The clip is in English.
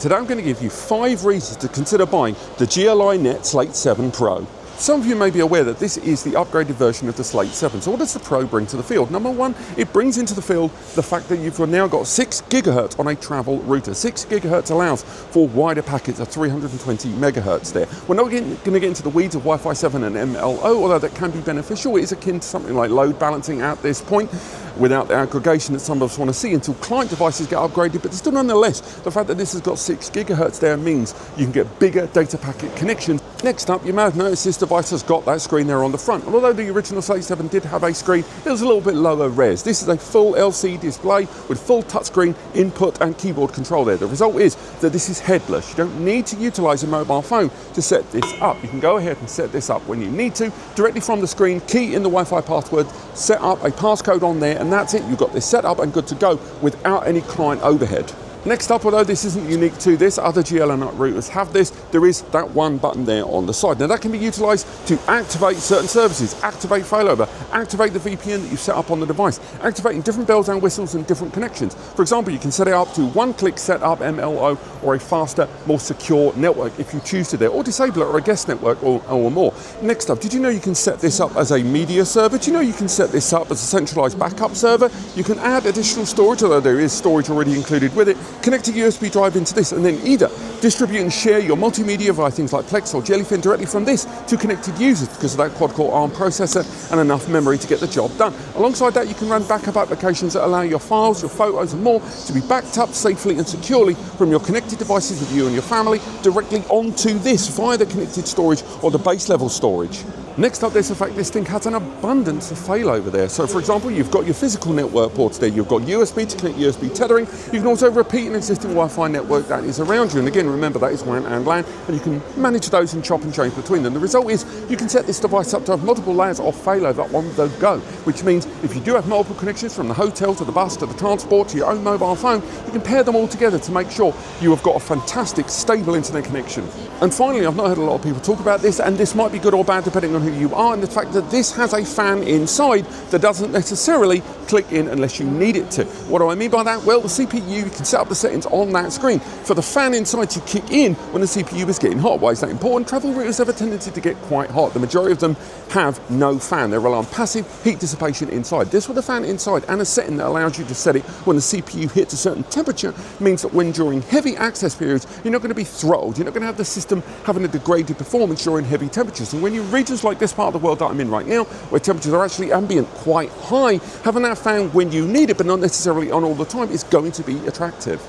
Today I'm going to give you 5 reasons to consider buying the Gl.iNet Slate 7 Pro. Some of you may be aware that this is the upgraded version of the Slate 7. So what does the Pro bring to the field? Number one, it brings into the field the fact that you've now got 6 gigahertz on a travel router. 6 gigahertz allows for wider packets of 320 megahertz there. We're not going to get into the weeds of Wi-Fi 7 and MLO, although that can be beneficial. It is akin to something like load balancing at this point, without the aggregation that some of us want to see until client devices get upgraded. But still, nonetheless, the fact that this has got 6 gigahertz there means you can get bigger data packet connections. Next up, you may have noticed this device has got that screen there on the front. And although the original Slate 7 did have a screen, it was a little bit lower res. This is a full LCD display with full touchscreen input and keyboard control there. The result is that this is headless. You don't need to utilize a mobile phone to set this up. You can go ahead and set this up when you need to, directly from the screen, key in the Wi-Fi password, set up a passcode on there, and that's it. You've got this set up and good to go without any client overhead. Next up, although this isn't unique to this, other Gl.iNet routers have this, there is that one button there on the side. Now that can be utilized to activate certain services, activate failover, activate the VPN that you set up on the device, activating different bells and whistles and different connections. For example, you can set it up to one-click setup MLO or a faster, more secure network if you choose to there, or disable it or a guest network or more. Next up, did you know you can set this up as a media server? Do you know you can set this up as a centralized backup server? You can add additional storage, although there is storage already included with it. Connect a USB drive into this and then either distribute and share your multimedia via things like Plex or Jellyfin directly from this to connected users because of that quad-core ARM processor and enough memory to get the job done. Alongside that, you can run backup applications that allow your files, your photos and more to be backed up safely and securely from your connected devices with you and your family directly onto this via the connected storage or the base level storage. Next up, there's the fact this thing has an abundance of failover there. So for example, you've got your physical network ports there, you've got USB to connect USB tethering, you can also repeat an existing Wi-Fi network that is around you. And again, remember that is WAN and LAN, and you can manage those and chop and change between them. The result is you can set this device up to have multiple layers of failover on the go, which means if you do have multiple connections from the hotel to the bus to the transport to your own mobile phone, you can pair them all together to make sure you have got a fantastic, stable internet connection. And finally, I've not heard a lot of people talk about this, and this might be good or bad depending on who you are, and the fact that this has a fan inside that doesn't necessarily click in unless you need it to. What do I mean by that? Well, the CPU, you can set up the settings on that screen for the fan inside to kick in when the CPU is getting hot. Why is that important? Travel routers have a tendency to get quite hot. The majority of them have no fan. They rely on passive heat dissipation inside. This with a fan inside and a setting that allows you to set it when the CPU hits a certain temperature means that when during heavy access periods, you're not going to be throttled. You're not going to have the system having a degraded performance during heavy temperatures. And when you're in regions like this part of the world that I'm in right now, where temperatures are actually ambient quite high, having that fan when you need it but not necessarily on all the time is going to be attractive.